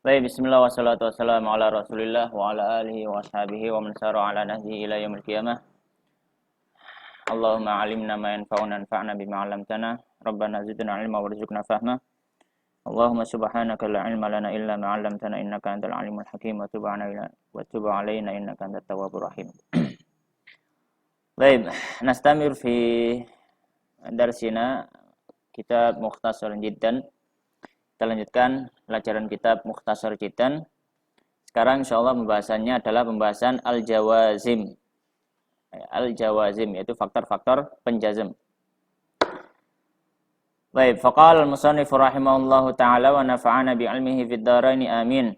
Baik, bismillah wassalatu wassalamu ala rasulillah wa ala alihi wa ashabihi wa man sara ala nahji ila yaumil qiyamah. Allahumma alimna ma yanfa'una anfa'na bima 'allamtana. Rabbana zidna ilma warzuqna fahma. Allahumma subhanaka la ilma lana illa ma 'allamtana innaka antal alimul hakim wa tub 'alaina innaka antat tawwabur rahim. Baik, nastamir fi darsina kitab Mukhtasar Jiddan. Kita lanjutkan pelajaran kitab Mukhtasar Jiddan. Sekarang insyaallah pembahasannya adalah pembahasan al-jawazim. Al-jawazim yaitu faktor-faktor penjazm. Baik, faqala al-musannif rahimahullahu taala wa nafa'ana bi 'ilmihi fid dharain amin.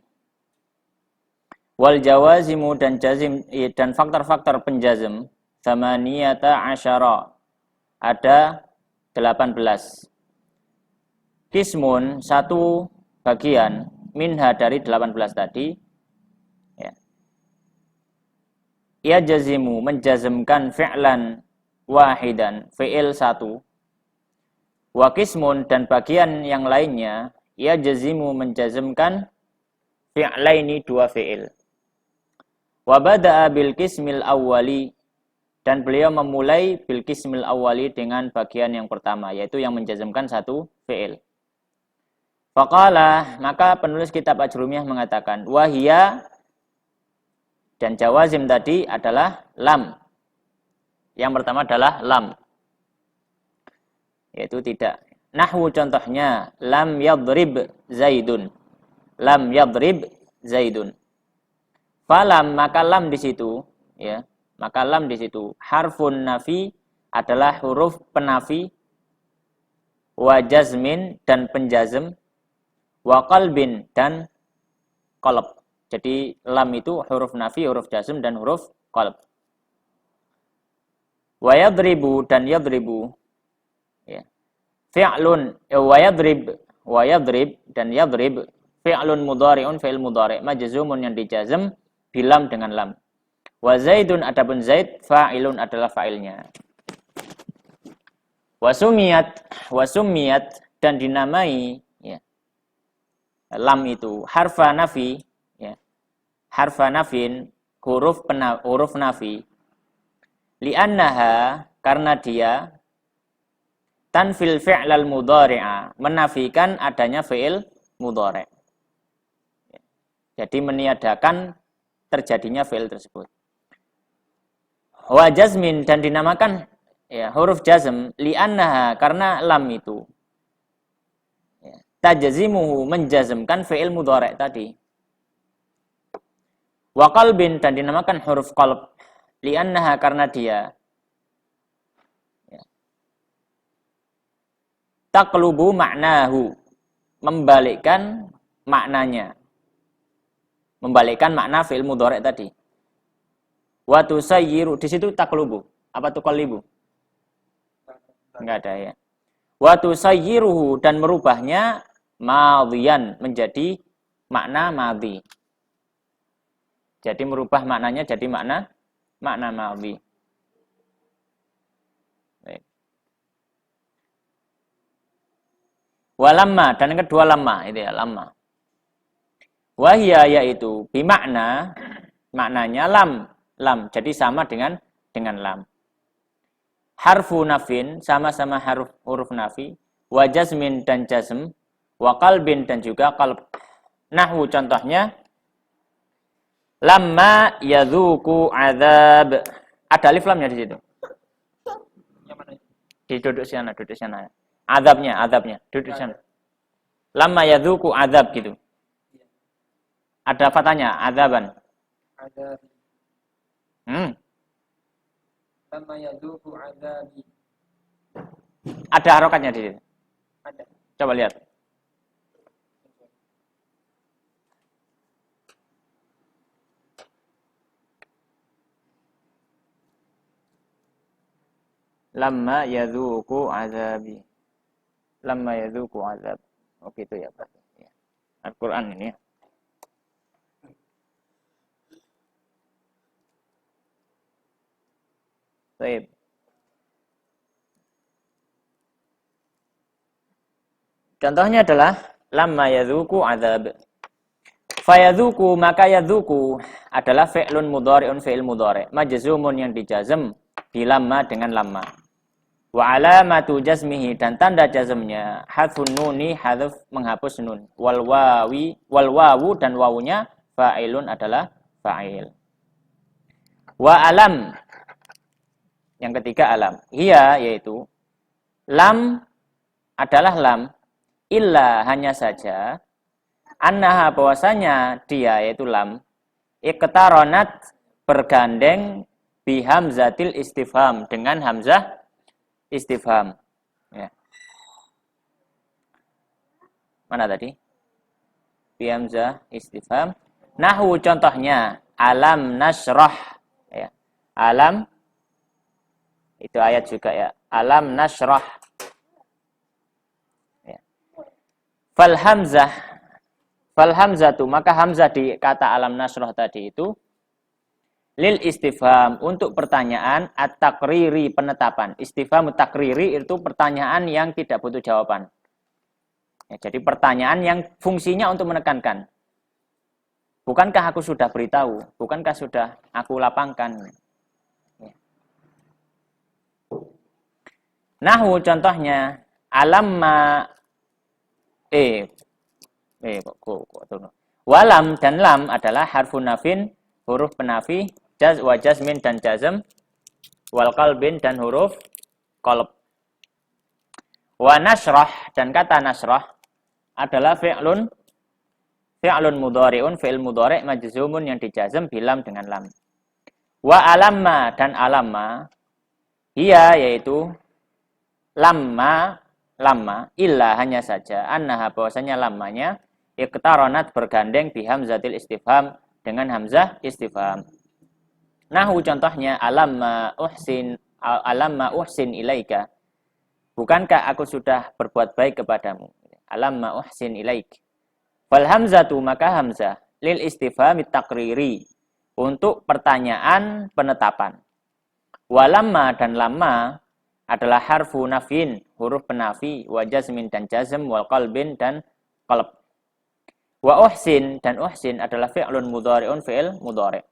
Wal jawazimu dan jazim dan faktor-faktor penjazm tsamaniyata asyara. Ada 18. Kismun satu bagian minha dari 18 tadi ya. Ia jazimu menjazmkan fi'lan wahidan, fi'il satu. Wa kismun dan bagian yang lainnya ia jazimu menjazmkan fi'laini dua fi'il. Wa bada'a bil kismil awwali dan beliau memulai bil kismil awwali dengan bagian yang pertama yaitu yang menjazmkan satu fi'il. Faqala, maka penulis kitab Ajrumiyah mengatakan, wahia dan jawazim tadi adalah lam. Yang pertama adalah lam. Yaitu tidak. Nahwu contohnya, lam yadrib zaidun. Lam yadrib zaidun. Falam, maka lam di situ, ya. Maka lam di situ harfun nafi adalah huruf penafi, wa jazmin dan penjazm, wa qalbin dan qalb. Jadi lam itu huruf nafi, huruf jazm dan huruf qalb. Wa yadribu dan yadribu ya. Fi'lun wa yadrib dan yadrib fi'lun mudhari'un fi'il mudhari' majzumun yang dijazm bilam dengan lam. Wa zaidun adapun zaid fa'ilun adalah fa'ilnya. Wa sumiyat dan dinamai ya. Lam itu harfa nafi ya. Harfa nafin huruf nafi li'annaha karena dia tanfil fi'lal mudhari'a menafikan adanya fi'il mudhari'. Jadi meniadakan terjadinya fi'il tersebut. Wa jazmin dan dinamakan ya, huruf jazm li'annaha karena lam itu ya, tajzimuhu menjazmkan fi'il mudhari' tadi. Wa qalbin dan dinamakan huruf qalb li'annaha karena dia ya, taqlubu ma'nahu membalikkan maknanya. Membalikkan makna fi'il mudhari' tadi. Wa tusayyiru di situ taqlubu. Apa tuqallibu? Enggak ada ya. Wa tusayyiruhu dan merubahnya madhiyan menjadi makna madhi. Jadi merubah maknanya jadi makna madhi. Baik. Wa lamma dan yang kedua lamma itu ya lamma. Wahia yaitu bimakna maknanya lam jadi sama dengan lam. Harfu nafin sama-sama huruf nafi, wa jazmin dan jazm, wa qalbin dan juga qalb. Nahwu contohnya lamma yadzuku azab. Ada alif lamnya di situ. Duduk sana. Azabnya, duduk sana. Lamma yadzuku azab gitu. Ada fatanya, azaban. Azab. Lama yadzuku azabi. Ada harokatnya di situ. Ada. Coba lihat. Lamma yadzuku azabi. Lamma yadzuku azab. Oh gitu ya, Pak. Ya. Al-Qur'an ini ya. Baik. Contohnya adalah lamma yadzuku azab. Fayadzuku, maka yadzuku adalah fi'lun mudhari'un fi'il mudhari'. Majzumun yang dijazm bilamma dengan lamma. Wa alamatu jazmihi dan tanda jazmnya hadfun nuni, hadf menghapus nun. Wal wawu dan wawunya fa'ilun adalah fa'il. Wa alam yang ketiga alam. Hiya yaitu lam adalah lam illa hanya saja annaha bahwasanya dia yaitu lam iqtaronat bergandeng bi hamzatil istifham dengan hamzah istifham. Ya. Mana tadi? Bi hamzah istifham. Nahwu contohnya alam nasrah. Ya. Alam itu ayat juga ya. Alam nasrah. Ya. Fal hamzatu, maka hamzah di kata alam nasrah tadi itu lil istifham untuk pertanyaan at-takriri penetapan. Istifham takriri itu pertanyaan yang tidak butuh jawaban. Ya, jadi pertanyaan yang fungsinya untuk menekankan. Bukankah aku sudah beritahu? Bukankah sudah aku lapangkan? Ya. Nahwu contohnya alamma walam dan lam adalah harfun nafin, huruf penafi, wa jazmin dan jazm, wal qalbin dan huruf qalb. Wa nasrah dan kata nasrah adalah fi'lun mudhari'un fi'il mudhari' majzumun yang dijazm bilam dengan lam. Wa alamma dan alamma hiya yaitu lamma illa hanya saja annaha bahwasanya lammanya iqtaronat bergandeng bi hamzatil istifham dengan hamzah istifham. Nahwu contohnya alamma uhsin ilaika. Bukankah aku sudah berbuat baik kepadamu? Alamma uhsin ilaik. Fal hamzatu maka hamzah lil istifhamit takriri untuk pertanyaan penetapan. Walamma dan lamma adalah harfu nafin, huruf penafi, wa jazmin dan jazm, wal qalbin dan qalb. Wa uhsin dan uhsin adalah fi'lun mudhari'un fi'il mudhari'.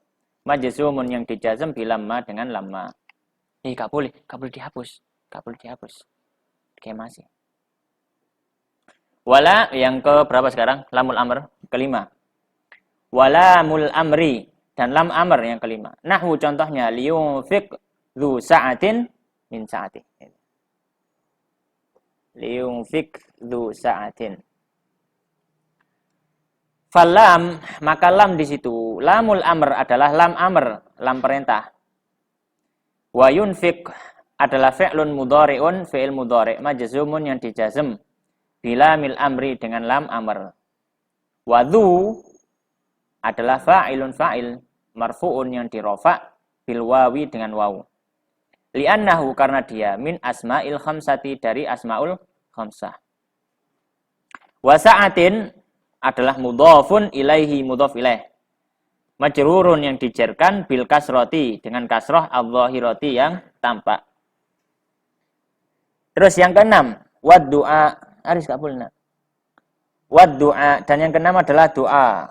Majzumun yang dijazm bilamma dengan lamma. Gak boleh dihapus. Kayak masih. Wala yang ke berapa sekarang? Lamul amr kelima. Walamul amri dan lam amr yang kelima. Nahwu contohnya liyunfiq dzu sa'atin min sa'ati. Liyunfiq dzu sa'atin. Falam, maka lam di situ. Lamul amr adalah lam amr, lam perintah. Wa yunfiq adalah fi'lun mudhari'un, fi'il mudhari' majzumun yang dijazm bila mil amri dengan lam amr. Wa dzu adalah fa'ilun fa'il marfu'un yang dirofa bil wawi dengan waw. Li'annahu karena dia min asma'il khamsati dari asma'ul khamsah. Wa sa'atin adalah mudhafun ilaihi mudhaf ilaih. Majrurun yang dijerkan bil kasrati dengan kasrah adh-dhahirati yang tampak. Terus yang keenam, wad du'a, aris kabulna. Wad du'a dan yang keenam adalah doa.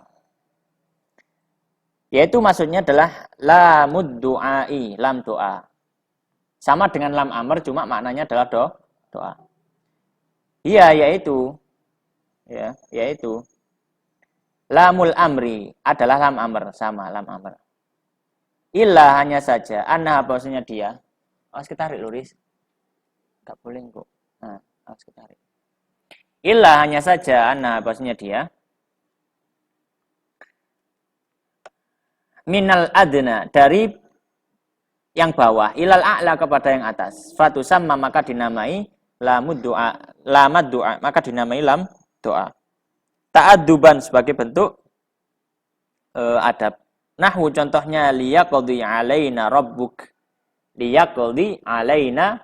Yaitu maksudnya adalah lamud du'ai, lam doa. Sama dengan lam amr cuma maknanya adalah doa. Iya, yaitu lamul amri adalah lam amr, sama lam amr. Illa hanya saja anna bahwasanya dia. Awas ketarik luris. Enggak boleh kok. Nah, awas ketarik. Illa hanya saja anna bahwasanya dia minal adna dari yang bawah ilal a'la kepada yang atas. Fatusamma maka dinamai lamud du'a, maka dinamai lam doa. Ta'adduban sebagai bentuk adab. Nahwu contohnya liyaqdi alaina rabbuk. Liyaqdi alaina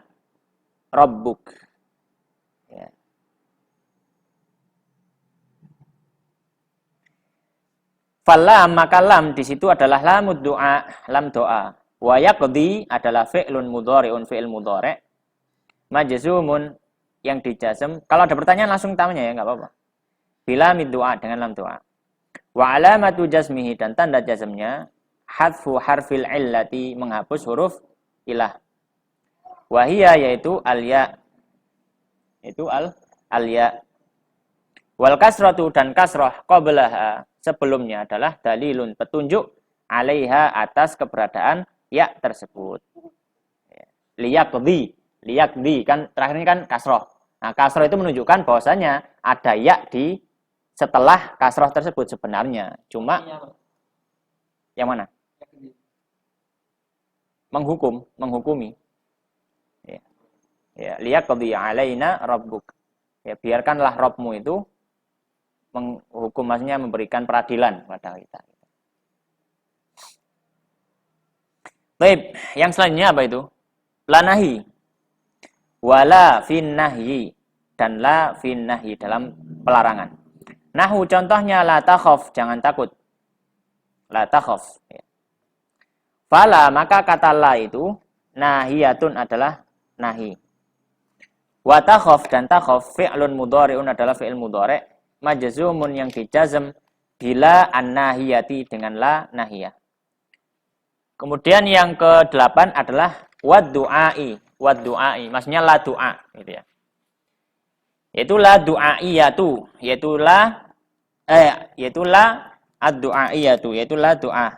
rabbuk. Ya. Falam maka lam di situ adalah lamud doa, lam doa. Wa yaqdi adalah fi'lun mudhari'un fi'il mudhari'. Majzumun yang dijazm. Kalau ada pertanyaan langsung tamanya ya, enggak apa-apa. Bila mid doa dengan lam doa. Wa alamatu jazmihi, dan tanda jazmnya hadfu harfil illati, menghapus huruf ilah. Wa hiya, yaitu al-ya, itu al-ya. Wal kasratu, dan kasrah qablaha, sebelumnya adalah dalilun, petunjuk, alaiha, atas keberadaan ya tersebut. Liyaqdi kan terakhir ini kan kasrah. Nah, kasrah itu menunjukkan bahwasanya ada ya di setelah kasrah tersebut sebenarnya. Cuma yang mana? Menghukumi. Ya, liyaqdi alaina rabbuk. Ya, biarkanlah Rabbmu itu menghukum, maksudnya memberikan peradilan pada kita. Baik, yang selanjutnya apa itu? Lanahi. Wala fin nahyi, dan la fin nahyi dalam pelarangan. Nahu contohnya la takhaf, jangan takut. La takhaf. Fala, maka kata la itu nahiyatun adalah nahi. Wa takhaf, dan takhaf fi'lun mudhari'un adalah fi'il mudhari' majzumun yang dijazm bila an-nahiyati, dengan la nahiyah. Kemudian yang ke-8 adalah wad du'ai, maksudnya la du'a gitu ya. Yaitu la du'aiyatu, yaitu la ad-du'aiyatu, yaitu la du'a.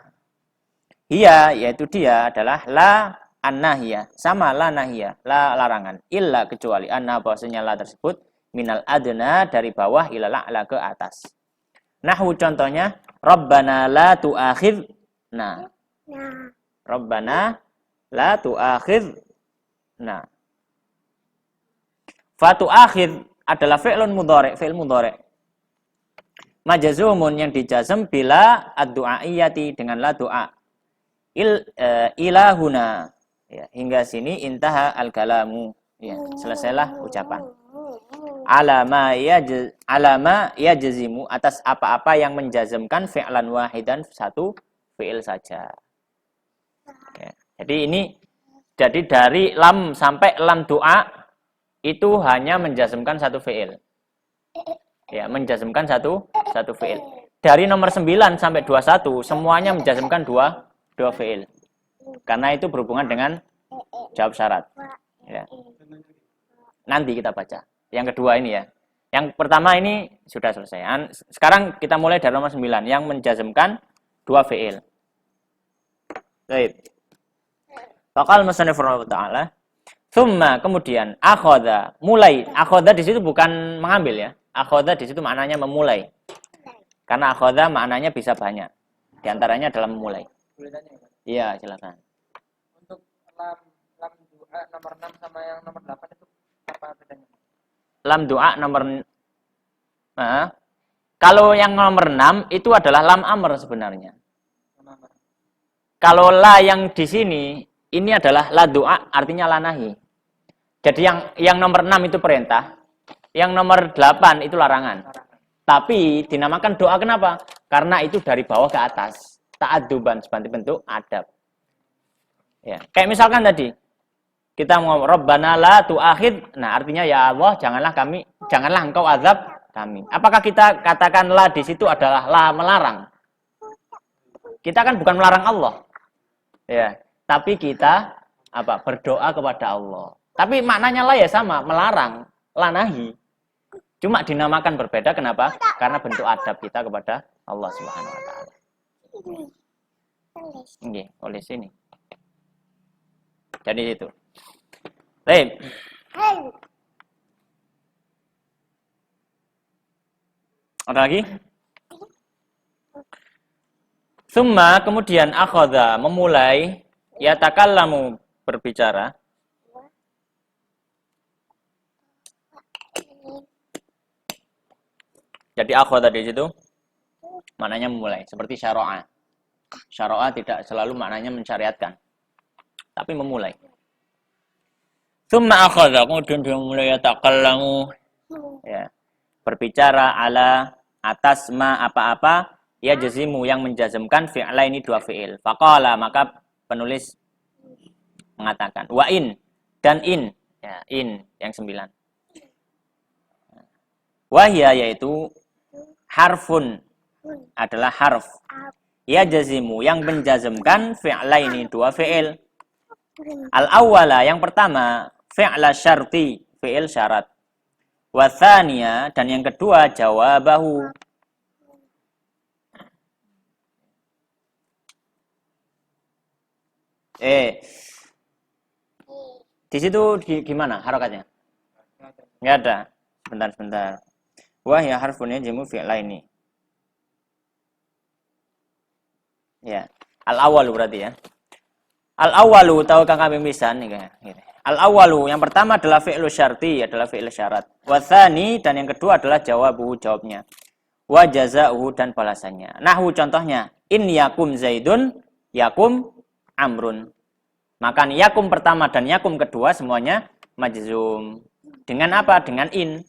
Hiya, yaitu dia adalah la an-nahiyah, sama la nahiyah, la larangan, illa kecuali anna, bahwasanya la tersebut minal adna, dari bawah, ila la'la, ke atas. Nahwu contohnya Rabbana la tu'akhidna. Rabbana la tu'akhidna. Fa tu'akhid adalah fi'lun mudhari', fi'il mudhari'. Majzumun yang dijazm bila ad-du'aiyati, dengan la du'a. Ilahuna, ya, hingga sini intaha al-kalamu, ya, selesailah ucapan. Alama yajzimu, atas apa-apa yang menjazmkan fi'lan wahidan, satu fi'il saja. Ya, jadi dari lam sampai lam doa itu hanya menjazmkan satu fi'il. Ya, menjazmkan satu fi'il. Dari nomor 9 sampai 21 semuanya menjazmkan dua fi'il. Karena itu berhubungan dengan jawab syarat. Ya. Nanti kita baca. Yang kedua ini ya. Yang pertama ini sudah selesai. Sekarang kita mulai dari nomor 9 yang menjazmkan dua fi'il. Baik. Faqal musannif rahimahullah ta'ala. Tsumma, kemudian akhadha, mulai. Akhadha di situ bukan mengambil ya. Akhadha di situ maknanya memulai. Karena akhadha maknanya bisa banyak. Di antaranya adalah memulai. Iya, silakan. Untuk lam doa nomor 6 sama yang nomor 8 itu apa bedanya? Lam doa nomor kalau yang nomor 6 itu adalah lam amr sebenarnya. Kalau la yang di sini ini adalah la doa, artinya la nahi. Jadi yang nomor 6 itu perintah, yang nomor 8 itu larangan. Tapi dinamakan doa kenapa? Karena itu dari bawah ke atas. Ta'adduban, sebagai bentuk adab. Ya, kayak misalkan tadi kita ngomong Rabbana la tu'akhid, nah artinya ya Allah, janganlah engkau azab kami. Apakah kita katakan la di situ adalah la melarang? Kita kan bukan melarang Allah. Ya, tapi kita berdoa kepada Allah. Tapi maknanya la ya sama, melarang, la nahi. Cuma dinamakan berbeda, kenapa? Karena bentuk adab kita kepada Allah Subhanahu wa taala. Nggih, oleh sini. Jadi itu. Baik. Ada lagi? Summa, kemudian akhadha, memulai, yatakallamu, berbicara. Jadi akhadha di situ maknanya memulai, seperti syara'a. Syara'a tidak selalu maknanya mensyariatkan, tapi memulai. Summa akhadha, kemudian dia memulai yatakallamu, ya, berbicara ala atas ma apa-apa, ya jazimu yang menjazmkan fi'la ini dua fi'il. Faqala, maka penulis mengatakan wa in, dan in, ya, in yang 9. Wahya, yaitu harfun, adalah harf. Yajazimu yang menjazmkan fi'laini dua fi'il. Al-awwala yang pertama fi'la syarti fi'il syarat. Wa tsaniya dan yang kedua jawabahu. Di situ gimana harokatnya? Enggak ada. Sebentar. Wah ya harfun yajimu fi'laini. Ya. Al-awwalu berarti ya. Al-awwalu tahukah kami misan nih kayak. Al-awwalu yang pertama adalah fi'lu syarti, adalah fi'il syarat. Wa tsani dan yang kedua adalah jawabuhu, jawabnya. Wa jazaa'uhu dan balasannya. Nahwu contohnya, in yakum zaidun yakum amrun. Maka yakum pertama dan yakum kedua semuanya majzum. Dengan apa? Dengan in.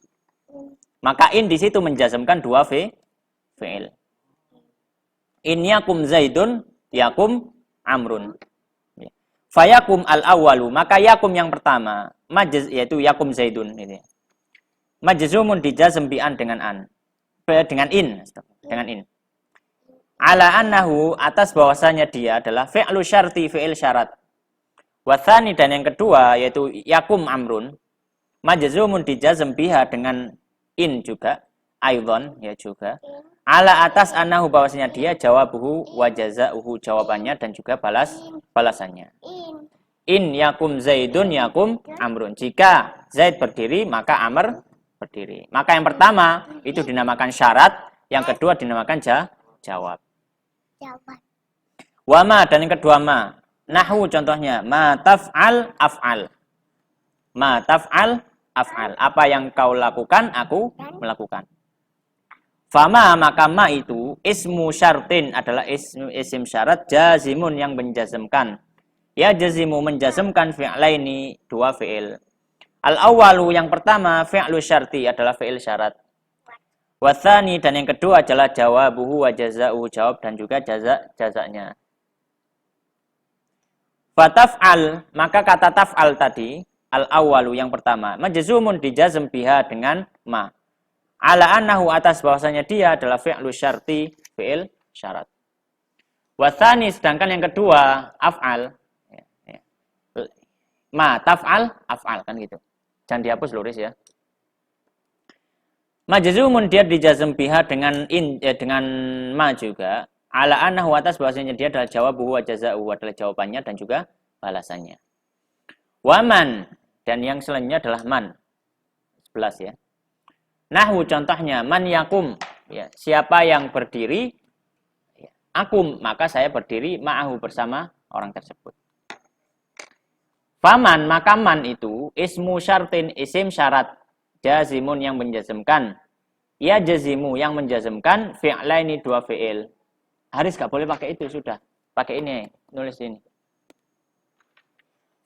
Maka in di situ menjazmkan dua fi'il. In yakum zaidun yakum amrun. Fayakum al-awwalu, maka yakum yang pertama, yaitu yakum zaidun ini. Majzumun dijazm bi'an dengan in. Ala annahu, atas bahwasanya dia adalah fi'lu syarti, fi'il syarat. Wa tsani dan yang kedua yaitu yakum amrun, majzumun dijazm biha dengan in juga, aidzon ya juga. Ala atas annahu bahwasanya dia jawabuhu wa jazaa'uhu, jawabannya dan juga balasannya. In yakum zaidun yakum amrun. Jika Zaid berdiri maka Amr berdiri. Maka yang pertama itu dinamakan syarat, yang kedua dinamakan jawab. Wa ma dan yang kedua ma. Nahwu contohnya ma taf'al af'al. Ma taf'al af'al. Apa yang kau lakukan aku melakukan. Fama maka ma itu ismu syartin adalah isim syarat jazimun yang menjazmkan. Ya jazimu menjazmkan fi'laini dua fi'il. Al-awwalu yang pertama fi'lu syarti adalah fi'il syarat. Wa tsani dan yang kedua adalah jawabuhu wa jazaa'uhu, jawab dan juga jazanya. Fataf'al maka kata taf'al tadi al-awwalu yang pertama majzumun dijazm biha dengan ma. Ala annahu atas bahwasanya dia adalah fi'lu syarti, fi'il syarat. Wa tsani sedangkan yang kedua af'al. Ma taf'al af'al kan gitu. Jangan dihapus luris ya. Majzumun dia dijazm biha dengan dengan ma juga. Ala annahu atas bahwasanya dia adalah jawabuhu wa jazaa'uhu, adalah jawabannya dan juga balasannya. Wa man dan yang selanjutnya adalah man. 11 ya. Nahwu contohnya man yakum, ya, siapa yang berdiri, ya, akum maka saya berdiri ma'ahu bersama orang tersebut. Faman maka man itu ismu syartin, isim syarat, jazimun yang menjazmkan, ya jazimu yang menjazmkan fi'laini dua fi'il. Haris gak boleh pakai itu, sudah pakai ini, nulis ini.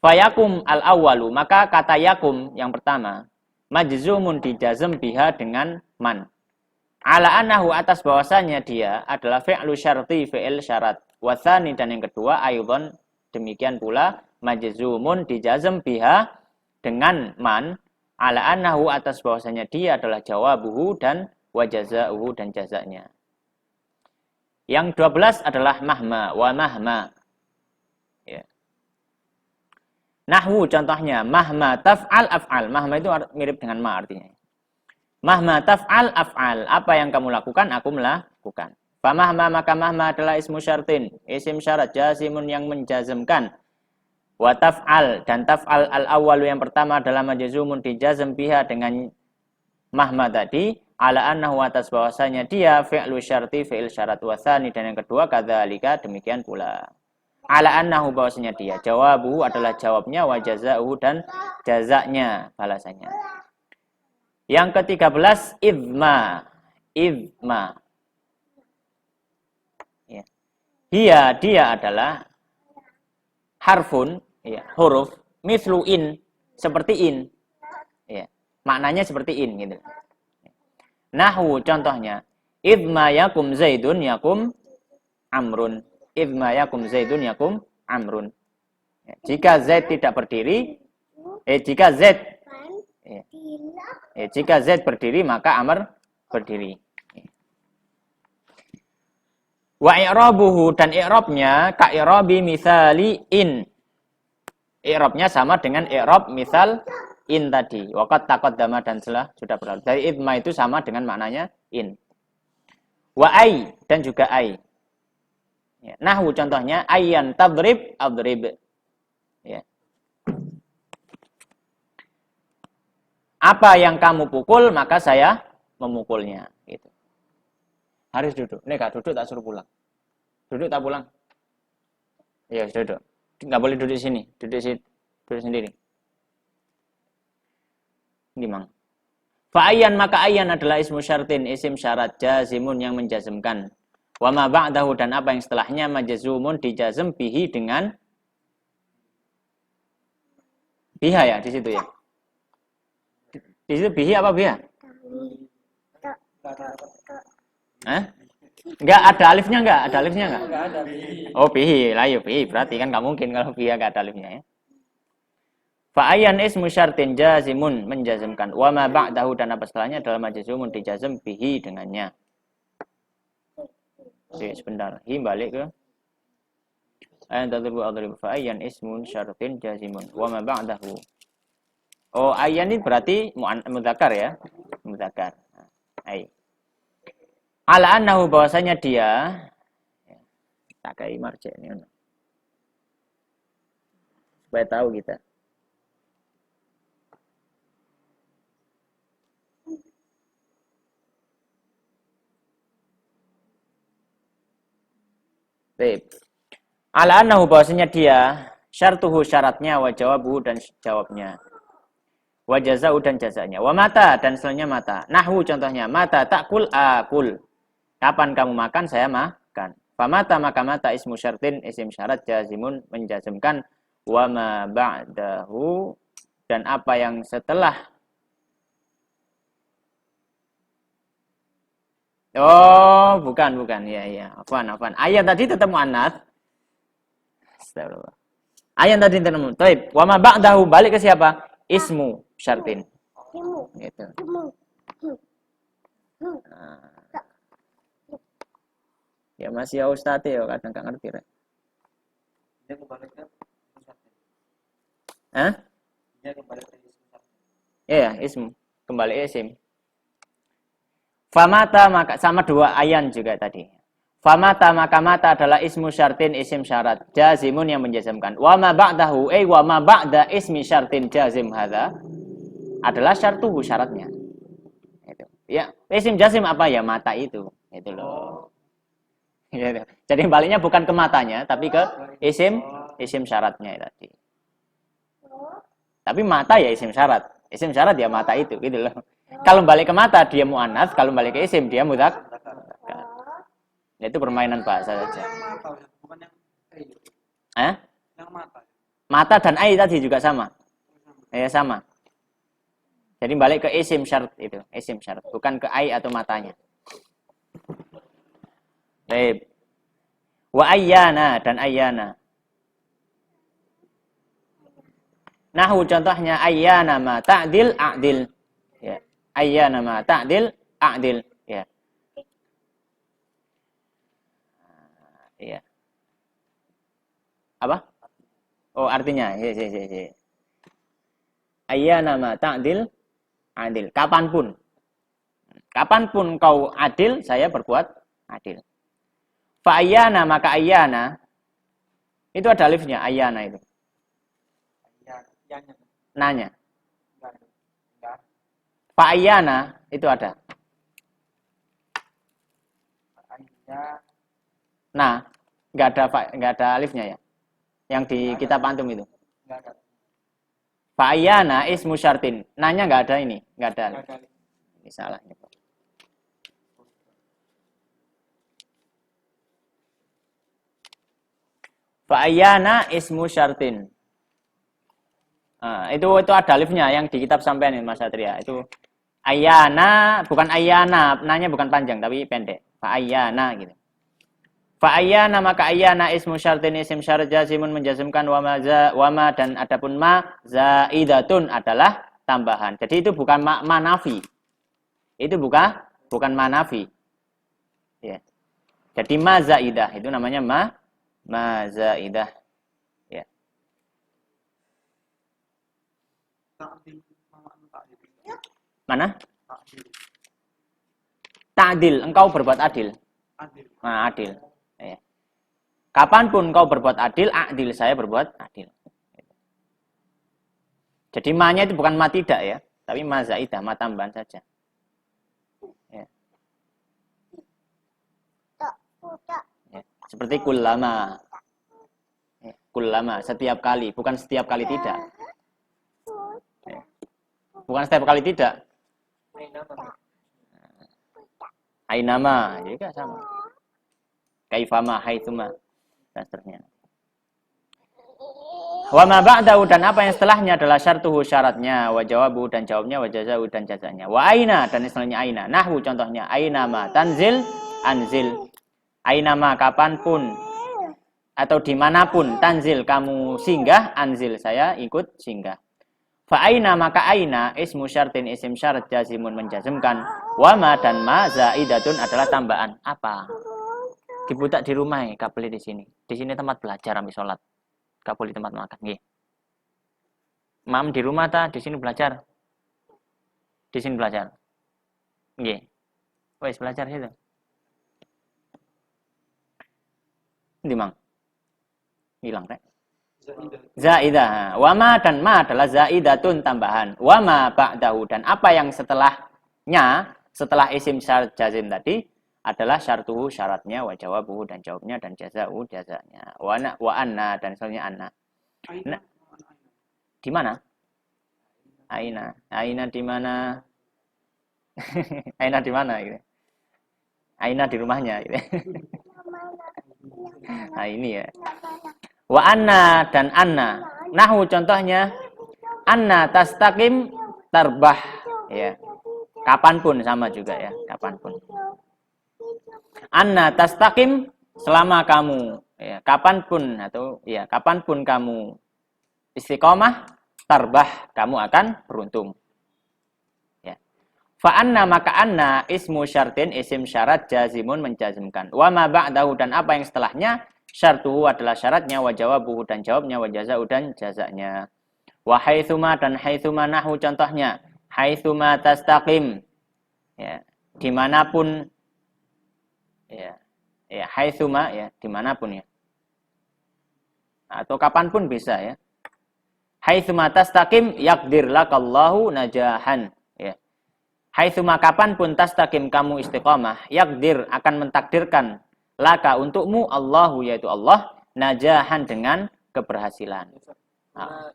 Fayakum al-awwalu maka kata yakum yang pertama majzumun dijazm biha dengan man. Ala annahu atas bahwasanya dia adalah fi'lu syarti, fi'il syarat. Wa tsani dan yang kedua aidzon demikian pula majzumun dijazm biha dengan man. Ala annahu atas bahwasanya dia adalah jawabuhu dan wa jazaa'uhu dan jazanya. Yang 12 adalah mahma wa mahma. Ya. Nahwu contohnya mahma taf'al af'al. Mahma itu mirip dengan ma artinya. Mahma taf'al af'al. Apa yang kamu lakukan aku melakukan. Fa mahma maka mahma adalah ismu syartin, isim syarat jazimun yang menjazmkan. Wa taf'al dan taf'al al-awwalu yang pertama adalah majzumun dijazm biha dengan mahma tadi. Ala annahu atas bahwasanya dia fi'lu syarti, fi'il syarat. Wa tsani dan yang kedua kadzalika demikian pula. Ala annahu bahwasanya dia jawabuhu adalah jawabnya wa jazaa'uhu dan jazanya, balasannya. Yang ke-13 idma. Ya. Dia adalah harfun, ya, huruf mislu in, seperti in. Ya. Maknanya seperti in gitu. Nahwu contohnya idma yakum zaidun yakum amrun. Idma yakum zaidun yakum amrun. Ya, jika Zaid tidak berdiri, jika Z berdiri maka Amr berdiri. Wa i'rabuhu dan i'rabnya ka i'rabi misali in. I'rabnya sama dengan i'rab misal in tadi. Waqad taqaddama dan sudah berlalu. Dari idma itu sama dengan maknanya in. Wa ai dan juga ai. Ya. Nahwu contohnya ayyan tadrib adrib. Ya. Apa yang kamu pukul maka saya memukulnya. Gitu. Harus duduk. Nih gak duduk tak suruh pulang. Duduk tak pulang. Iya duduk. Nggak boleh duduk sini. Duduk sendiri. Gimana? Fa'ayyan maka ayyan adalah ismu syartin, isim syarat jazimun yang menjazmkan. Wa ma ba'dahu dan apa yang setelahnya majzumun dijazm bihi dengan biha ya di situ ya. Di situ bihi apa biha? Enggak ada alifnya enggak? Ada alifnya enggak? Enggak ada. Oh bihi, lah ya bihi. Berarti kan enggak mungkin kalau biha enggak ada alifnya ya. Fa'ayyan ismu syartin jazimun menjazmkan. Wa ma ba'dahu dan apa setelahnya adalah majzumun dijazm bihi dengannya. Oke, sebentar. Hi balik ke ayyan tadribu adrib fa'ayyan ismun syartin jazimun wa ma ba'dahu. Oh, ayyan ini berarti mudzakkar ya. Mudzakkar. Ai. Ala annahu bahwasanya dia tak kayak marja ini. Supaya tahu kita. Baik. Ala annahu bahwasanya dia syartuhu syaratnya wa jawabuhu dan jawabnya. Wa jazau dan jazanya. Wa mata dan selanjutnya mata. Nahwu contohnya mata takul akul. Kapan kamu makan saya makan. Famata maka mata ismu syartin isim syarat jazimun menjazmkan wa ma ba'dahu dan apa yang setelah. Oh, bukan. Ya. Afwan. Ayat tadi tetap muannats. Astagfirullah. Ayat tadi tetap muannats. Baik, wa ma ba'dahu balik ke siapa? Ismu syartin. Gitu. Ya masih ya Ustaz ya, kadang enggak ngerti rek. Dia kembali ke ismu syartin. Hah? Dia kembali ke ismu syartin. Iya, ismu. Kembali isim. Famata maka sama dua ayan juga tadi. Famata maka mata adalah ismu syartin isim syarat jazimun yang menjazmkan. Wa ma ba'dahu wa ma ba'da ismi syartin jazim hadza adalah syartuhu syaratnya. Itu. Ya, isim jazim apa ya mata itu. Itu loh. Gitu. Jadi baliknya bukan ke matanya tapi ke isim syaratnya tadi. Tapi mata ya isim syarat. Isim syarat ya mata itu gitu loh. Kalau balik ke mata dia muannats, kalau balik ke isim dia mudzakkar. Itu permainan bahasa saja. Yang mata bukan yang ai. Yang mata. Mata dan ai tadi juga sama. Ya sama. Jadi balik ke isim syarat itu, isim syarat, bukan ke ai atau matanya. Baik. Wa ayyana dan ayyana. Nahwu contohnya ayyana ma ta'dil a'dil. Ya. Ayyana ma ta'dil a'dil. Ya. Iya. Apa? Oh, artinya. Ya. Ayyana ma ta'dil adil. Kapanpun kau adil, saya berbuat adil. Fa ayyana maka ayyana itu ada alifnya, ayyana itu. Nanya. Fa ayyana itu ada. Nah, enggak ada alifnya ya. Yang di kitab antum itu. Enggak ada. Fa ayyana ismu syartin. Nanya enggak ada ini, enggak ada. Ini salah. Fa ayyana ismu syartin. Nah, itu ada alifnya yang di kitab sampean ini Mas Satria. Itu ayyana bukan ayyana, nanya bukan panjang tapi pendek. Fa ayyana gitu. Fa ayyana maka ayyana ismu syartin isim syarat jazimun menjazmkan wa ma dan adapun ma zaidatun adalah tambahan. Jadi itu bukan manafi. Itu bukan manafi. Ya. Jadi ma zaidah itu namanya ma zaidah. Ya. Mana? Ta'dil, engkau berbuat adil. Nah, adil. Ya. Kapanpun engkau berbuat adil, adil saya berbuat adil. Jadi ma-nya itu bukan ma tidak ya, tapi ma zaidah, ma tambahan saja. Ya. Ya. Seperti kullama. Ya. Kullama, setiap kali, bukan setiap kali tidak. Ya. Bukan setiap kali tidak. Ainama juga sama. Kaifama, haitsuma dan seterusnya. Wa ma ba'dahu dan apa yang setelahnya adalah syartuhu syaratnya, wa jawabu dan jawabnya, wa jazaa'u dan jazanya. Wa aina dan istilahnya aina. Nahwu contohnya aina ma tanzil anzil. Aina ma kapanpun atau dimanapun tanzil kamu singgah, anzil saya ikut singgah. Fa aina maka aina ismu syartin isim syarat jazimun menjazmkan. Wa ma dan ma zaidatun adalah tambahan. Apa? Dibutak di rumah ya, gak boleh di sini. Di sini tempat belajar ambil sholat. Gak boleh tempat makan. Nggih. Mam di rumah ta, di sini belajar. Di sini belajar. Nggih. Wes belajar situ. Ndi Mang? Hilang rek. Zaidah. Wa ma dan ma adalah zaidatun tambahan. Wa ma ba'dahu dan apa yang setelahnya, setelah isim syarat jazim tadi adalah syartuhu syaratnya, wa jawabuhu dan jawabnya, dan jaza'u jazanya. Wa anna dan soalnya anna. Nah, di mana? Aina. Aina di mana? Aina di mana gitu. Aina di rumahnya gitu. Nah, ini ya. Wa anna dan anna. Nahwu contohnya anna tastaqim tarbah ya. Kapanpun sama juga ya, kapanpun. Anna tastaqim selama kamu ya, kapanpun atau ya kapanpun kamu istiqomah tarbah kamu akan beruntung. Ya. Fa anna maka anna ismu syartin isim syarat jazimun menjazmkan. Wa ma ba'dahu dan apa yang setelahnya syartuhu adalah syaratnya, wa jawabuhu dan jawabnya, wa jaza'u dan jazanya. Wa haitsuma dan haitsuma nahwu contohnya haitsuma tastaqim ya dimanapun ya haitsuma ya dimanapun ya atau kapanpun bisa ya. Haitsuma tastaqim yaqdir lakallahu najahan ya. Haitsuma kapanpun tastaqim kamu istiqamah yaqdir akan mentakdirkan laka untukmu Allahu yaitu Allah najahan dengan keberhasilan. Nah.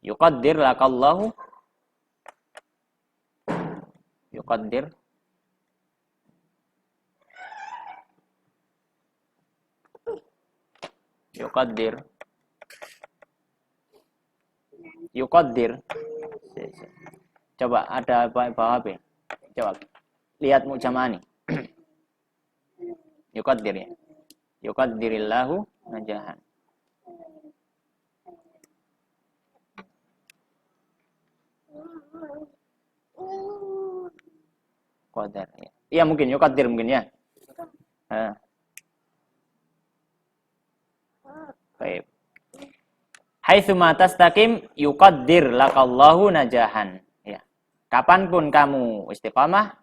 Yuqaddir lakallahu yuqaddir yuqaddir yuqaddir. Coba ada bawah HP. Coba lihat mujamani. Yuqaddir ya. Yuqaddirillahu najahan. Qadar ya. Iya mungkin yuqaddir mungkin ya. Baik. Haitsuma tastaqim yuqaddir lakallahu najahan. Ya. Kapanpun kamu istiqamah,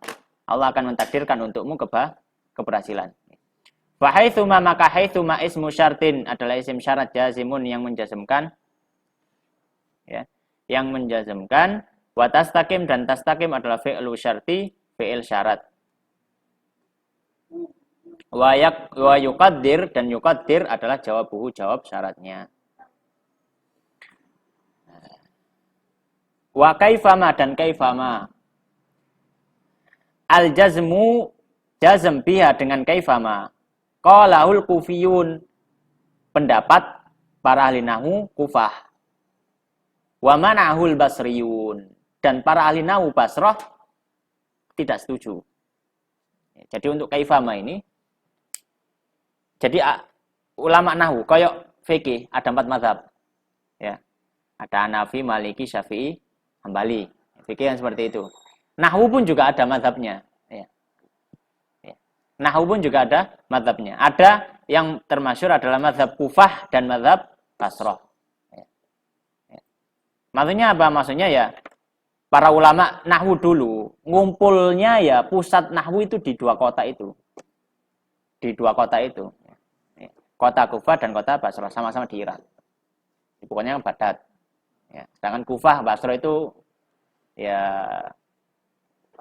Allah akan mentakdirkan untukmu keberhasilan. Fa haitsuma maka haitsuma ismu syartin adalah isim syarat jazimun yang menjazmkan. Ya. Yang menjazmkan wa tastaqim dan tastaqim adalah fi'lu syarti, fi'il syarat. Wa yuqaddir dan yuqaddir adalah jawabuhu jawab syaratnya. Wa kaifama dan kaifama. Al jazmu jazm biha dengan kaifama. Qalahul kufiyun pendapat para ahli nahwu Kufah. Wa manahul basriyun dan para ahli nahwu Basrah tidak setuju. Jadi untuk kaifama ini jadi ulama nahwu koyok fikih ada 4 mazhab. Ya. Ada Hanafi, Maliki, Syafi'i, Hambali. Fikih yang seperti itu. Nahwu pun juga ada mazhabnya. Ya. Nahwu pun juga ada mazhabnya. Ada yang termasyhur adalah mazhab Kufah dan mazhab Basrah. Maksudnya apa? Maksudnya ya para ulama nahwu dulu ngumpulnya ya pusat nahwu itu di dua kota itu. Di dua kota itu. Kota Kufah dan kota Basrah sama-sama di Irak. Pokoknya Baghdad. Ya, sedangkan Kufah, Basrah itu ya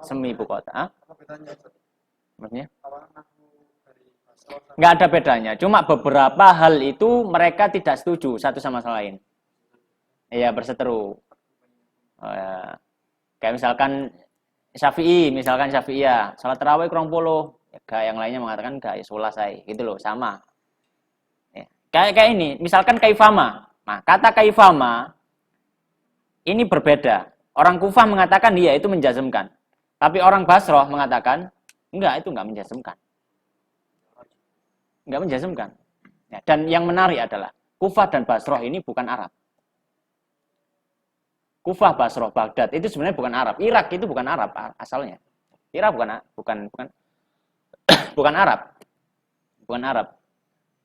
semi ibu kota. Apa bedanya, Ustaz? Maksudnya? Apa nahwu dari Basra sama Nggak ada bedanya. Cuma beberapa hal itu mereka tidak setuju satu sama lain. Iya, berseteru. Ya. Kayak misalkan Syafi'iyah, salat tarawih kurang puluh. Ya, yang lainnya mengatakan enggak, ya sholat saya. Gitu loh, sama. Ya. Kayak ini, misalkan kaifama. Nah, kata kaifama ini berbeda. Orang Kufah mengatakan iya itu menjazmkan. Tapi orang Basrah mengatakan enggak, itu enggak menjazmkan. Enggak menjazmkan. Ya, dan yang menarik adalah Kufah dan Basrah ini bukan Arab. Kufah, Basrah, Baghdad itu sebenarnya bukan Arab. Irak itu bukan Arab asalnya. Irak bukan bukan Arab. Bukan Arab.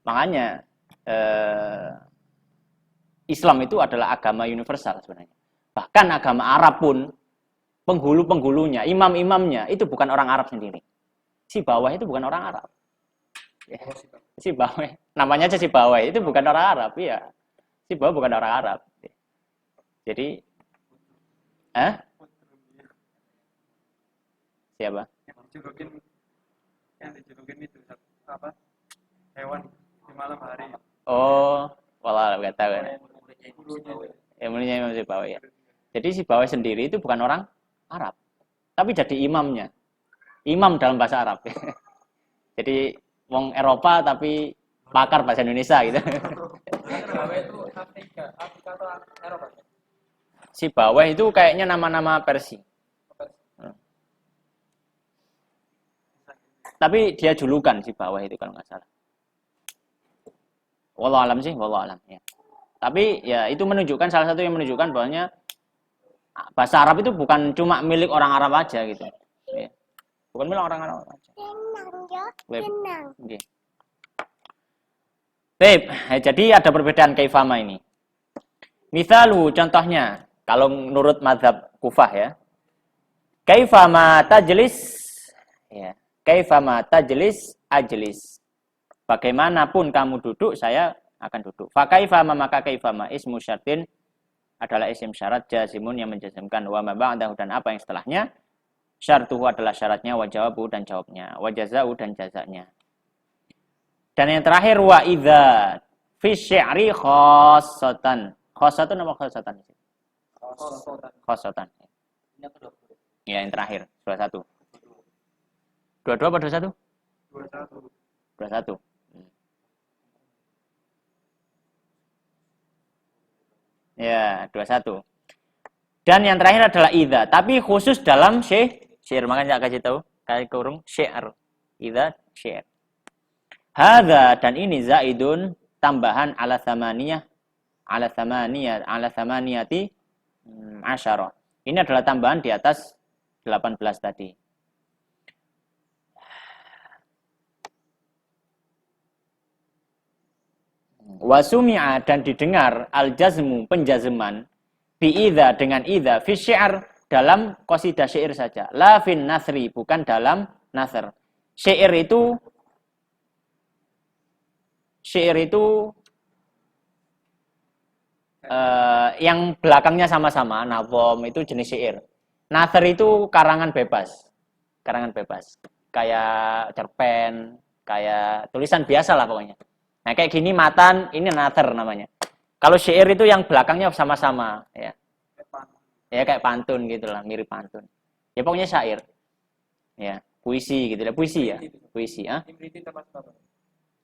Makanya Islam itu adalah agama universal sebenarnya. Bahkan agama Arab pun penghulu-penghulunya, imam-imamnya itu bukan orang Arab sendiri. Si bawah itu bukan orang Arab. Ya. Si bawah, namanya aja si bawah itu bukan orang Arab, iya. Si bawah bukan orang Arab. Jadi, siapa? yang dijulukin itu apa? Hewan di malam hari. Oh, walah nggak tahu kan. Ya mulanya Imam Sibawi ya. Jadi si Bawai sendiri itu bukan orang Arab, tapi jadi imamnya. Imam dalam bahasa Arab. Jadi wong Eropa tapi pakar bahasa Indonesia gitu. Bawah itu Afrika atau Eropa? Si Bawai itu kayaknya nama-nama Persia. Tapi dia julukan si Bawai itu kalau nggak salah. Wallahu alam sih, wallahu alam ya. Tapi ya itu menunjukkan salah satu yang menunjukkan bahwanya bahasa Arab itu bukan cuma milik orang Arab aja gitu. Ya. Bukan milik orang Arab aja. Tenang. Okay. Baik, jadi ada perbedaan kaifama ini. Misalu contohnya kalau menurut mazhab Kufah ya. Kaifama tajlis ya. Kaifama tajlis ajlis. Bagaimanapun kamu duduk, saya akan duduk. Fa kaifama maka kaifama ismu syartin adalah isim syarat jazimun yang menjazmkan wa ma ba'dahu dan apa yang setelahnya. Syartuhu adalah syaratnya wa jawabu dan jawabnya, wa jazau dan jazanya. Dan yang terakhir wa idza fi syi'ri khassatan. Khassatun apa khassatan? Khassatan. Ya, yang terakhir, 21. 22 apa 21? 21. Ya, 21. Dan yang terakhir adalah idza, tapi khusus dalam syair. Makanya saya kasih tahu, kasih kurung syair. Idza syair. Hadza dan ini zaidun tambahan ala samaniyati asyara. Ini adalah tambahan di atas 18 tadi. Wasumi'a dan didengar al-jazmu penjazman bi'idha dengan idha fi syi'r dalam qasidah syair saja, la fin nasri bukan dalam nasr. Syair itu yang belakangnya sama-sama, nazom itu jenis syair. Nasr itu karangan bebas. Kayak cerpen, kayak tulisan biasa lah pokoknya. Nah, kayak gini matan, ini nasr namanya. Kalau syair itu yang belakangnya sama-sama, ya. Ya kayak pantun gitu lah, mirip pantun. Ya pokoknya syair. Ya, puisi gitu lah, puisi ya. Puisi, ah.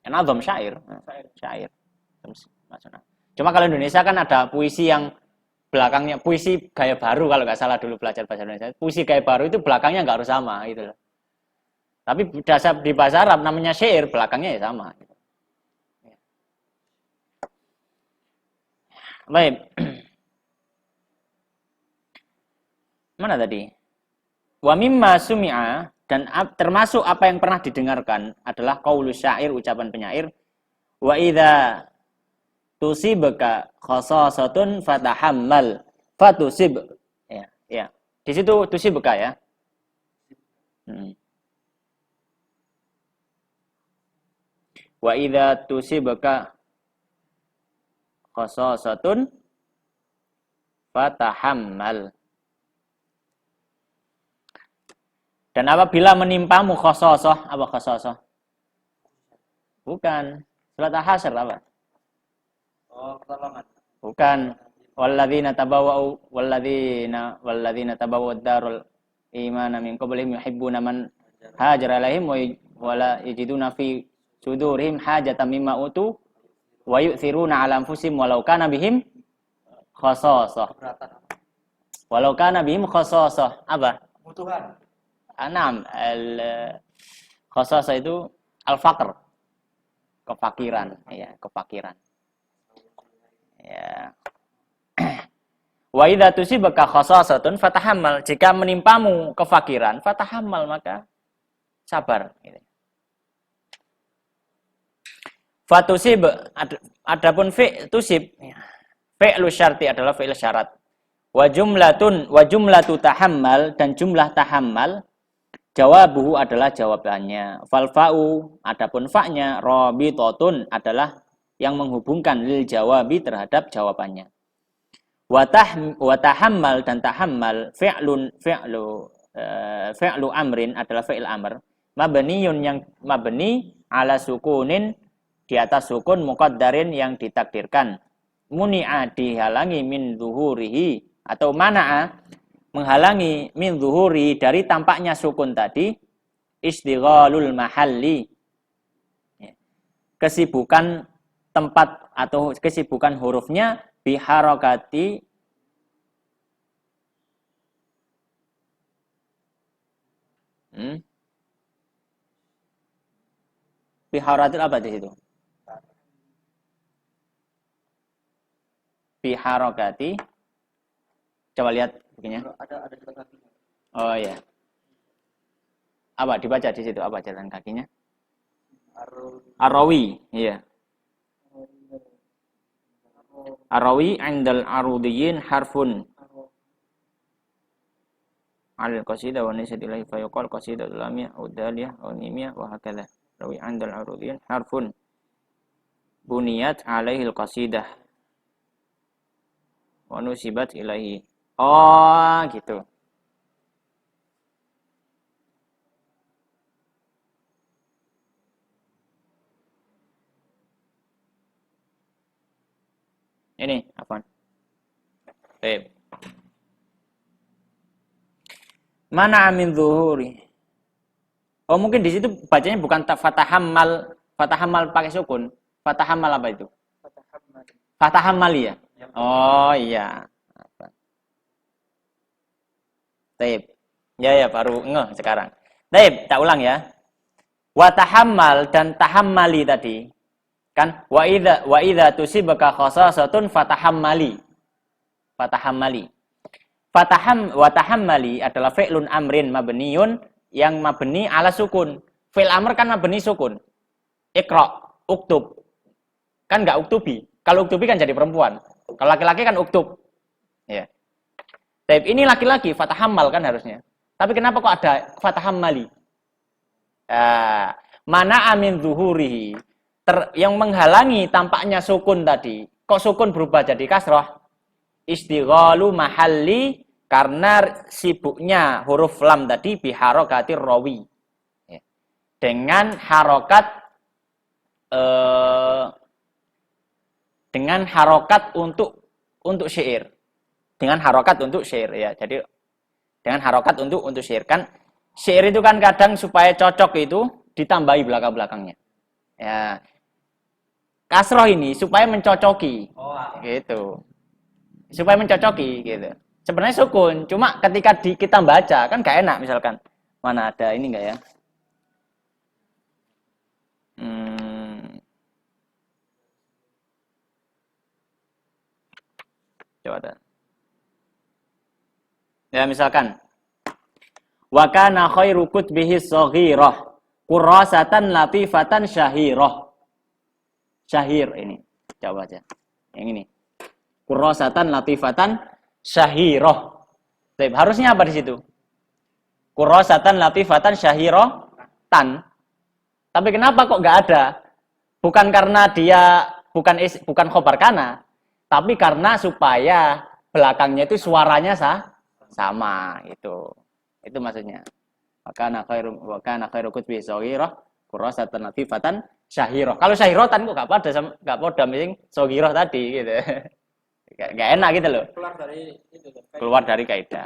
Nazom syair. Syair. Cuma kalau Indonesia kan ada puisi yang belakangnya, puisi gaya baru kalau nggak salah dulu belajar bahasa Indonesia. Puisi gaya baru itu belakangnya nggak harus sama gitu loh. Tapi dasar di bahasa Arab namanya syair, belakangnya ya sama. Baik. Mana tadi? Wa mimma sumi'a Dan termasuk apa yang pernah didengarkan adalah qaulus syair, ucapan penyair, wa idza tusibaka khasasatun fatahammal fatusib. Ya, ya. Di situ tusibaka ya. Wa idza tusibaka khasasatun fatahammal. Dan apabila menimpamu khasasah, apa khasasah? Bukan. Surat Al-Hasyr apa? Oh, pertolongan. Bukan. Walladzina tabawwa'ud darul imana min qablihim yuhibbuna man hajara ilaihim wa la yajiduna fi sudurihim hajatan mimma utu wa yu'thiruna 'ala anfusihim walau kana bihim khasasah. Walau kana bihim khasasah. Apa? Kebutuhan. Anam, khasasah itu al-faqr. Kefakiran, ya, kefakiran. Ya. Wa idza tusibaka khasasatun fatahammal. Jika menimpamu kefakiran, fatahammal, maka sabar gitu. Fatusib, adapun tusib, fi'lu syarti adalah fi'il syarat. Wa jumlatu tahammal, dan jumlah tahammal jawabuhu adalah jawabannya. Fal fa'u, adapun fa'nya rabitotun adalah yang menghubungkan lil jawabi terhadap jawabannya. Wa tahammal, dan tahammal fi'lu amrin adalah fi'il amr mabniyun, yang mabni ala sukunin, di atas sukun muqaddarin yang ditakdirkan. Muni'a, dihalangi, min zuhurihi, atau mana'a, menghalangi, min zuhuri, dari tampaknya sukun tadi, istighalul mahalli, kesibukan tempat atau kesibukan hurufnya, biharokati, biharatil apa di situ? Biharokati, coba lihat bukunya. Ada jalan kakinya. Oh ya. Apa dibaca di situ? Apa jalan kakinya? Arawi, iya. Arawi indal arudiyin harfun al qasidah wa nisat ilahi fa yuqal qasidah lamiyah aw daliyah aw mimiyah wa hakadha. Rawi indal arudiyin harfun buniyat alaihi al qasidah wa nusibat ilahi. Oh, gitu. Ini apaan? Baik. Mana amin zuhuri? Oh, mungkin di situ bacanya bukan fatahammal, fatahammal pakai sukun. Fatahammal apa itu? Fatahammali ya? Oh iya. Taib. Ya baru ngeh sekarang. Taib, tak ulang ya. Wa tahammal dan tahammali tadi. Kan wa idza tusibaka khasasatun fatahammali. Fatahammali. Wa tahammali adalah fi'lun amrin mabniyun, yang mabni ala sukun. Fi'il amr kan mabni sukun. Iqra, uktub. Kan enggak uktubi. Kalau uktubi kan jadi perempuan. Kalau laki-laki kan uktub. Ya. Tapi ini laki-laki, fatahammal kan harusnya. Tapi kenapa kok ada fatahammali? Mana amin zuhurihi, yang menghalangi tampaknya sukun tadi. Kok sukun berubah jadi kasroh? Istighalu mahalli, karena sibuknya huruf lam tadi biharokatir rawi. Dengan harokat untuk syair. Dengan harokat untuk syair ya. Jadi dengan harokat untuk syair, kan syair itu kan kadang supaya cocok itu ditambahi belakang-belakangnya. Ya. Kasroh ini supaya mencocoki. Gitu. Supaya mencocoki gitu. Sebenarnya sukun, cuma ketika kita baca kan gak enak, misalkan. Mana ada ini enggak ya? Coba ada. Ya misalkan Wa kana khairu kutbihi shaghirah. Qurrasatan latifatan syahirah. Syahir ini. Coba aja. Yang ini. Qurrasatan latifatan syahirah. Baik, harusnya apa di situ? Qurrasatan latifatan syahirah tan. Tapi kenapa kok enggak ada? Bukan karena dia bukan khobar kana, tapi karena supaya belakangnya itu suaranya sama itu. Itu maksudnya. Wa kana khairu kutbi shaghirah qurrasatan latifatan syahirah. Kalau syahiratan kok enggak pada mending shaghirah tadi gitu. Enggak enak gitu loh. Keluar dari kaidah.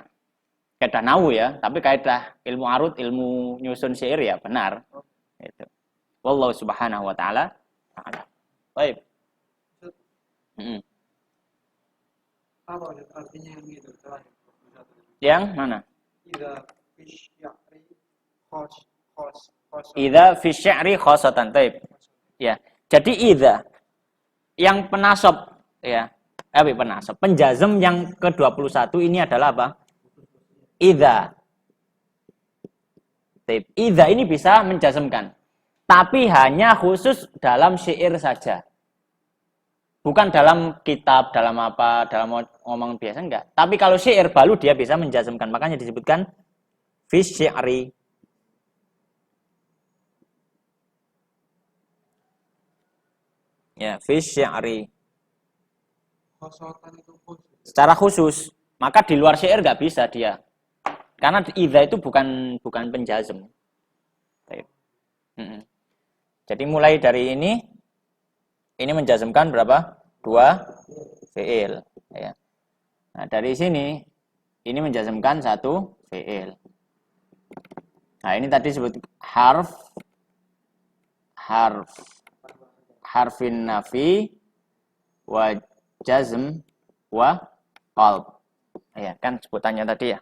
Kaidah nahwu ya, tapi kaidah ilmu arud, ilmu nyusun syair ya benar. Itu. Wallahu subhanahu wa ta'ala. Baik. Apa artinya yang itu terakhir? Yang mana? Idza Idza fi syi'ri khosatan. Baik. Ya. Jadi idza yang penasab ya. Penasab. Penjazm yang ke-21 ini adalah apa? Idza. Baik. Idza ini bisa menjazmkan. Tapi hanya khusus dalam syair saja. Bukan dalam kitab, dalam apa, dalam ngomong biasa enggak. Tapi kalau syair baru dia bisa menjazmkan. Makanya disebutkan fi syi'ri. Ya, fi syi'ri. Secara khusus. Maka di luar syair enggak bisa dia. Karena idza itu bukan penjazm. Baik. Jadi mulai dari ini menjazmkan berapa? 2 fi'il. Ya. Nah, dari sini ini menjazmkan 1 fi'il. Nah, ini tadi disebut harfin nafi wa jazm wa qalb. Ya, kan sebutannya tadi ya.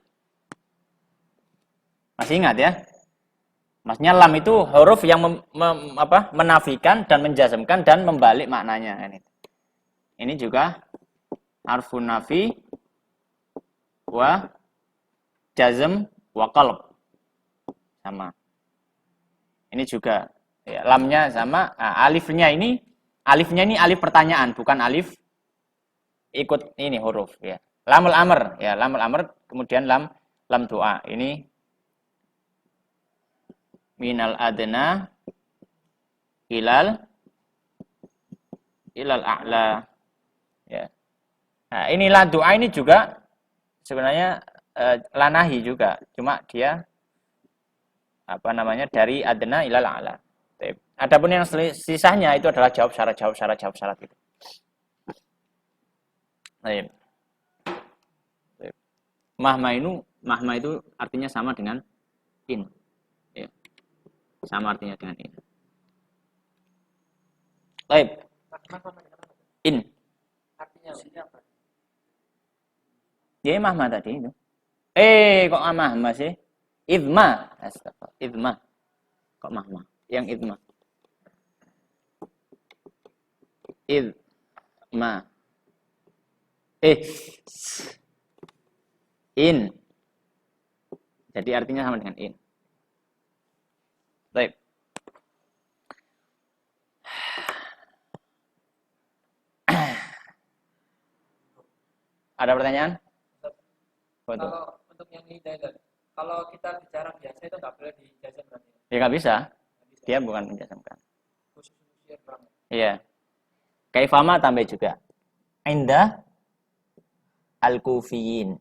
Masih ingat ya? Maksudnya lam itu huruf yang menafikan dan menjazmkan dan membalik maknanya. Ini juga harfun nafi wa jazm wa qalb. Sama. Ini juga ya, lamnya sama. Nah, alifnya ini alif pertanyaan, bukan alif ikut ini huruf ya. Lamul amr ya, lamul amr kemudian lam doa. Ini minal adna ilal a'la ya. Nah, inilah doa ini juga sebenarnya lanahi juga, cuma dia dari adna ilal a'la. Adapun yang sisanya itu adalah jawab syarat gitu. Baik. Mahma itu artinya sama dengan in. Ya. Sama artinya dengan in. Baik. In. Artinya apa? Ya mahma tadi itu. Kok mahma sih? Idma. Astagfirullah. Idma. Kok mahma? Yang idma. Idma. In. Jadi artinya sama dengan in. Baik. Ada pertanyaan? Kalau untuk yang ini kalau kita bicara biasa itu nggak boleh dijazam berarti. Ya nggak bisa. Dia bukan menjazamkan. Khusus syair banget. Iya. Kaifama tambah juga. Inda al-kufiyin.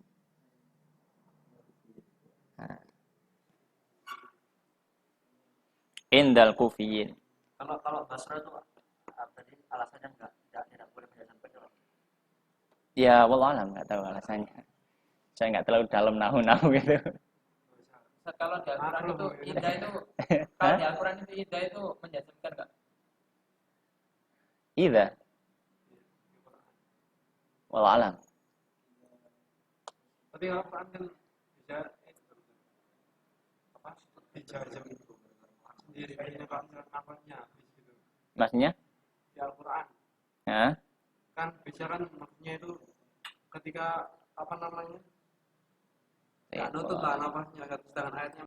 Indal kufiyin. Kalau Basra itu tadi alasannya tidak boleh menjazamkan kalau. Ya, wallah alam nggak tahu alasannya. Saya nggak terlalu dalam nahu gitu. Kalau di Al-Quran itu indah itu, kalau di Al-Quran itu indah itu menjazamkan nggak? Iya. Wallah alam. Tapi Al-Quran kan bisa dijazam itu sendiri kan namanya gitu. Maksudnya? Di Al-Quran. Ya. Kan bicara maksudnya itu ketika Nggak nutup lah nafasnya, satu setengah ayatnya